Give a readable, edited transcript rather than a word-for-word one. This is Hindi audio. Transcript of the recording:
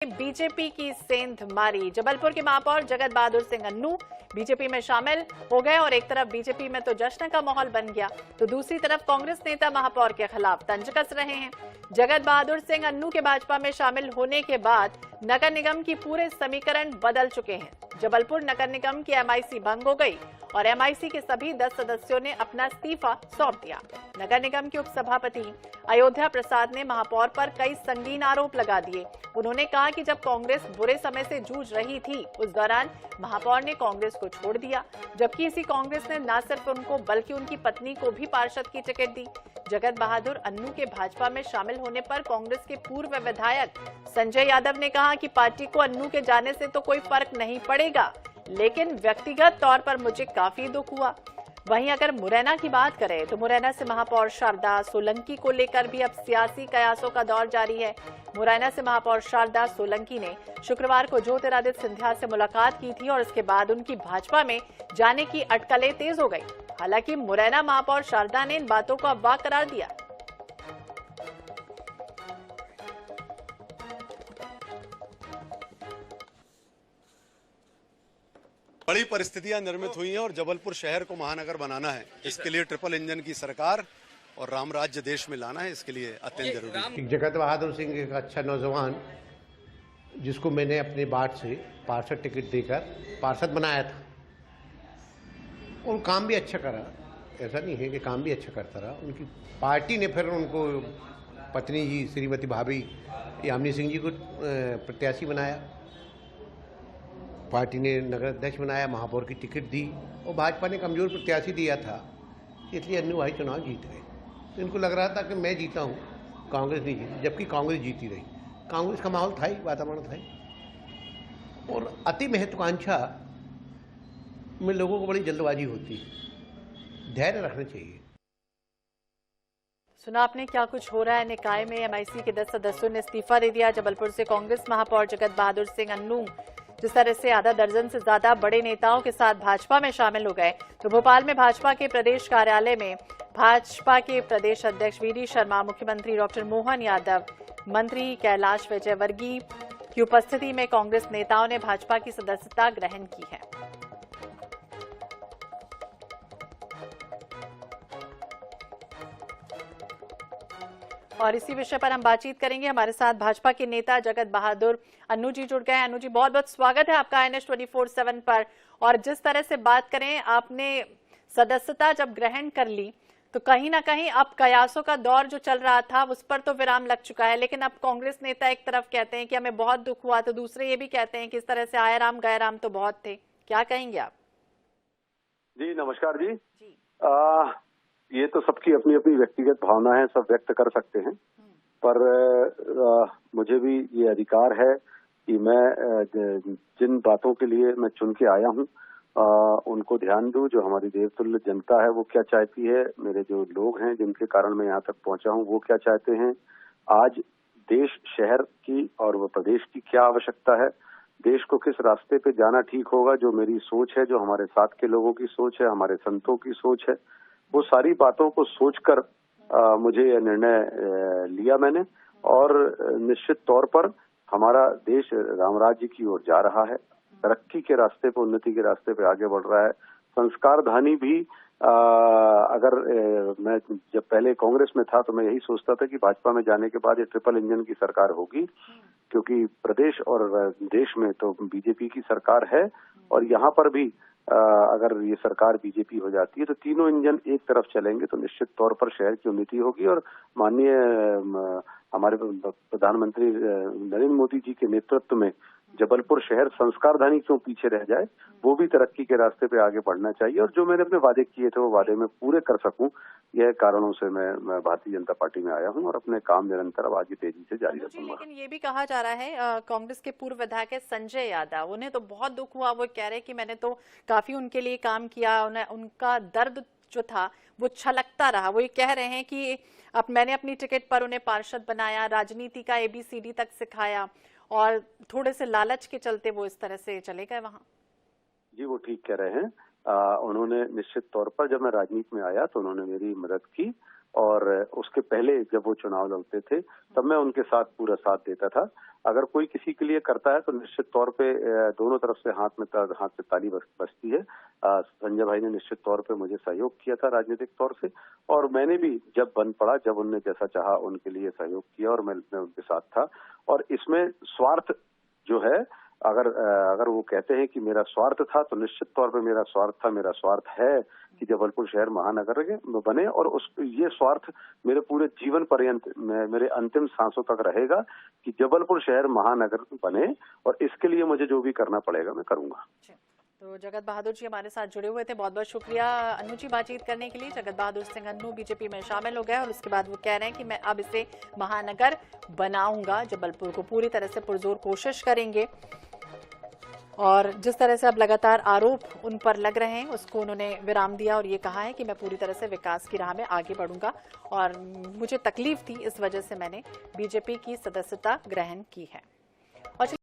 बीजेपी की सेंध मारी। जबलपुर के महापौर जगत बहादुर सिंह अन्नू बीजेपी में शामिल हो गए और एक तरफ बीजेपी में तो जश्न का माहौल बन गया, तो दूसरी तरफ कांग्रेस नेता महापौर के खिलाफ तंज कस रहे हैं। जगत बहादुर सिंह अन्नू के भाजपा में शामिल होने के बाद नगर निगम की पूरे समीकरण बदल चुके हैं। जबलपुर नगर निगम की एमआईसी भंग हो गई और एमआईसी के सभी 10 सदस्यों ने अपना इस्तीफा सौंप दिया। नगर निगम के उपसभापति अयोध्या प्रसाद ने महापौर पर कई संगीन आरोप लगा दिए। उन्होंने कहा कि जब कांग्रेस बुरे समय से जूझ रही थी, उस दौरान महापौर ने कांग्रेस को छोड़ दिया, जबकि इसी कांग्रेस ने न सिर्फ उनको बल्कि उनकी पत्नी को भी पार्षद की टिकट दी। जगत बहादुर अन्नू के भाजपा में शामिल होने पर कांग्रेस के पूर्व विधायक संजय यादव ने कहा कि पार्टी को अन्नू के जाने से तो कोई फर्क नहीं पड़ेगा, लेकिन व्यक्तिगत तौर पर मुझे काफी दुख हुआ। वहीं अगर मुरैना की बात करें तो मुरैना से महापौर शारदा सोलंकी को लेकर भी अब सियासी कयासों का दौर जारी है। मुरैना से महापौर शारदा सोलंकी ने शुक्रवार को ज्योतिरादित्य सिंधिया से मुलाकात की थी और इसके बाद उनकी भाजपा में जाने की अटकलें तेज हो गई। हालांकि मुरैना महापौर शारदा ने इन बातों को अफवाह करार दिया। बड़ी परिस्थितियां निर्मित हुई हैं और जबलपुर शहर को महानगर बनाना है। इसके लिए ट्रिपल इंजन की सरकार और राम राज्य देश में लाना है, इसके लिए अत्यंत जरूरी है। जगत बहादुर सिंह एक अच्छा नौजवान, जिसको मैंने अपने बाट से पार्षद टिकट देकर पार्षद बनाया था, और काम भी अच्छा करा। ऐसा नहीं है कि काम भी अच्छा करता रहा। उनकी पार्टी ने फिर उनको पत्नी जी श्रीमती भाभी यामिनी सिंह जी को प्रत्याशी बनाया, पार्टी ने नगर अध्यक्ष बनाया, महापौर की टिकट दी और भाजपा ने कमजोर प्रत्याशी दिया था, इसलिए अन्नू भाई चुनाव जीत गए। तो इनको लग रहा था कि मैं जीता हूँ, कांग्रेस नहीं जीती, जबकि कांग्रेस जीती रही। कांग्रेस का माहौल था ही, वातावरण था ही। और अति महत्वाकांक्षा में लोगों को बड़ी जल्दबाजी होती है, धैर्य रखना चाहिए। सुना आपने क्या कुछ हो रहा है निकाय में। एमआईसी के 10 सदस्यों ने इस्तीफा दे दिया। जबलपुर से कांग्रेस महापौर जगत बहादुर सिंह अन्नू जिस तरह से आधा दर्जन से ज्यादा बड़े नेताओं के साथ भाजपा में शामिल हो गए, तो भोपाल में भाजपा के प्रदेश कार्यालय में भाजपा के प्रदेश अध्यक्ष वीडी शर्मा, मुख्यमंत्री डॉक्टर मोहन यादव, मंत्री कैलाश विजयवर्गीय की उपस्थिति में कांग्रेस नेताओं ने भाजपा की सदस्यता ग्रहण की है। और इसी विषय पर हम बातचीत करेंगे। हमारे साथ भाजपा के नेता जगत बहादुर अन्नू जी जुड़ गए हैं। अन्नू जी, बहुत बहुत स्वागत है आपका INS 24/7 पर। और जिस तरह से बात करें, आपने सदस्यता जब ग्रहण कर ली तो कहीं ना कहीं अब कयासों का दौर जो चल रहा था उस पर तो विराम लग चुका है, लेकिन अब कांग्रेस नेता एक तरफ कहते हैं कि हमें बहुत दुख हुआ, तो दूसरे ये भी कहते हैं कि इस तरह से आए राम गए राम तो बहुत थे। क्या कहेंगे आप? जी नमस्कार जी। ये तो सबकी अपनी अपनी व्यक्तिगत भावना है, सब व्यक्त कर सकते हैं, पर मुझे भी ये अधिकार है कि मैं जिन बातों के लिए मैं चुन के आया हूँ उनको ध्यान दूं। जो हमारी देवतुल्य जनता है वो क्या चाहती है, मेरे जो लोग हैं जिनके कारण मैं यहाँ तक पहुंचा हूँ वो क्या चाहते हैं, आज देश शहर की और वो प्रदेश की क्या आवश्यकता है, देश को किस रास्ते पे जाना ठीक होगा, जो मेरी सोच है, जो हमारे साथ के लोगों की सोच है, हमारे संतों की सोच है, वो सारी बातों को सोचकर मुझे यह निर्णय लिया मैंने। और निश्चित तौर पर हमारा देश राम राज्य की ओर जा रहा है, तरक्की के रास्ते पे, उन्नति के रास्ते पे आगे बढ़ रहा है। संस्कारधानी भी अगर मैं जब पहले कांग्रेस में था तो मैं यही सोचता था कि भाजपा में जाने के बाद ये ट्रिपल इंजन की सरकार होगी, क्योंकि प्रदेश और देश में तो बीजेपी की सरकार है और यहाँ पर भी अगर ये सरकार बीजेपी हो जाती है तो तीनों इंजन एक तरफ चलेंगे, तो निश्चित तौर पर शहर की उन्नति होगी। और माननीय हमारे प्रधानमंत्री नरेंद्र मोदी जी के नेतृत्व में जबलपुर शहर संस्कारधानी क्यों पीछे रह जाए, वो भी तरक्की के रास्ते पे आगे बढ़ना चाहिए। और जो मैंने अपने वादे किए थे वो वादे में पूरे कर सकूं, यह कारणों से मैं भारतीय जनता पार्टी में आया हूं और अपने काम निरंतर अब आगे तेजी से जारी रखूंगा। लेकिन ये भी कहा जा रहा है, कांग्रेस के पूर्व विधायक है संजय यादव, उन्हें तो बहुत दुख हुआ। वो कह रहे कि मैंने तो काफी उनके लिए काम किया, उनका दर्द जो था वो छलकता रहा। वो ये कह रहे हैं कि अब मैंने अपनी टिकट पर उन्हें पार्षद बनाया, राजनीति का ABCD तक सिखाया और थोड़े से लालच के चलते वो इस तरह से चले गए वहां। जी वो ठीक कह रहे हैं। उन्होंने निश्चित तौर पर, जब मैं राजनीति में आया तो उन्होंने मेरी मदद की और उसके पहले जब वो चुनाव लड़ते थे तब मैं उनके साथ पूरा साथ देता था। अगर कोई किसी के लिए करता है तो निश्चित तौर पे दोनों तरफ से हाथ से ताली बजती है। संजय भाई ने निश्चित तौर पे मुझे सहयोग किया था राजनीतिक तौर से, और मैंने भी जब बन पड़ा, जब उनने जैसा चाहा उनके लिए सहयोग किया, और मैं उनके साथ था। और इसमें स्वार्थ जो है, अगर वो कहते हैं कि मेरा स्वार्थ था, तो निश्चित तौर पे मेरा स्वार्थ था, मेरा स्वार्थ है कि जबलपुर शहर महानगर बने, और ये स्वार्थ मेरे पूरे जीवन पर्यंत मेरे अंतिम सांसों तक रहेगा कि जबलपुर शहर महानगर बने, और इसके लिए मुझे जो भी करना पड़ेगा मैं करूंगा। तो जगत बहादुर जी हमारे साथ जुड़े हुए थे, बहुत बहुत शुक्रिया अन्नू जी बातचीत करने के लिए। जगत बहादुर सिंह अन्नू बीजेपी में शामिल हो गए और उसके बाद वो कह रहे हैं कि मैं अब इसे महानगर बनाऊंगा, जबलपुर को पूरी तरह से पुरजोर कोशिश करेंगे। और जिस तरह से अब लगातार आरोप उन पर लग रहे हैं उसको उन्होंने विराम दिया और ये कहा है कि मैं पूरी तरह से विकास की राह में आगे बढ़ूंगा, और मुझे तकलीफ थी, इस वजह से मैंने बीजेपी की सदस्यता ग्रहण की है। और